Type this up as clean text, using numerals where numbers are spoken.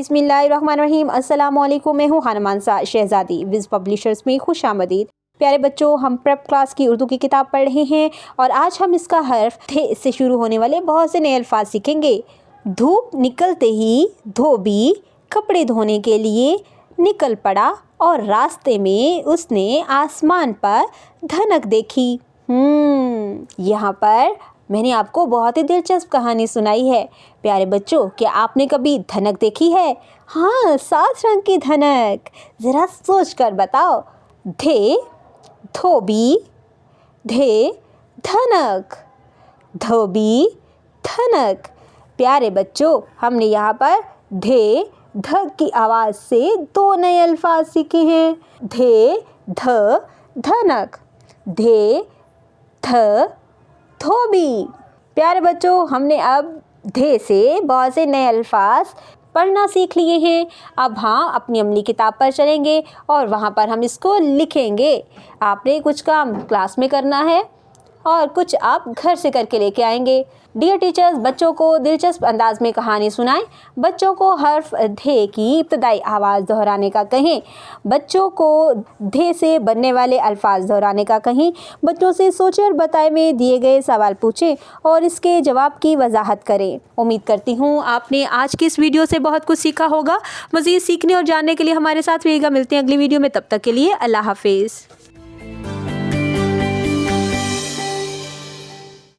बिस्मिल्लाहिर्रहमानिर्रहीम। अस्सलाम वालेकुम। मैं हूँ हनुमानसा शहज़ादी। विज़ पब्लिशर्स में खुश आमदीद। प्यारे बच्चों, हम प्रेप क्लास की उर्दू की किताब पढ़ रहे हैं और आज हम इसका हर्फ थे से शुरू होने वाले बहुत से नए अल्फाज सीखेंगे। धूप निकलते ही धोबी कपड़े धोने के लिए निकल पड़ा और रास्ते में उसने आसमान पर धनक देखी। यहाँ पर मैंने आपको बहुत ही दिलचस्प कहानी सुनाई है। प्यारे बच्चों, क्या आपने कभी धनक देखी है? हाँ, 7 रंग की धनक। ज़रा सोच कर बताओ। धे धोबी, धे धनक, धोबी धनक। प्यारे बच्चों, हमने यहाँ पर धे ध की आवाज़ से 2 नए अल्फाज सीखे हैं। धे ध धनक, धे ध धोबी। प्यारे बच्चों, हमने अब धे से बहुत से नए अल्फाज पढ़ना सीख लिए हैं। अब हाँ, अपनी अमली किताब पर चलेंगे और वहाँ पर हम इसको लिखेंगे। आपने कुछ काम क्लास में करना है और कुछ आप घर से करके लेके आएंगे। डियर टीचर्स, बच्चों को दिलचस्प अंदाज में कहानी सुनाएं। बच्चों को हर्फ धे की इब्तदाई आवाज़ दोहराने का कहें। बच्चों को धे से बनने वाले अल्फाज दोहराने का कहें। बच्चों से सोचे और बताए में दिए गए सवाल पूछें और इसके जवाब की वजाहत करें। उम्मीद करती हूँ आपने आज की इस वीडियो से बहुत कुछ सीखा होगा। मज़ीद सीखने और जानने के लिए हमारे साथ रहिएगा। मिलते हैं अगली वीडियो में, तब तक के लिए अल्लाह हाफिज़।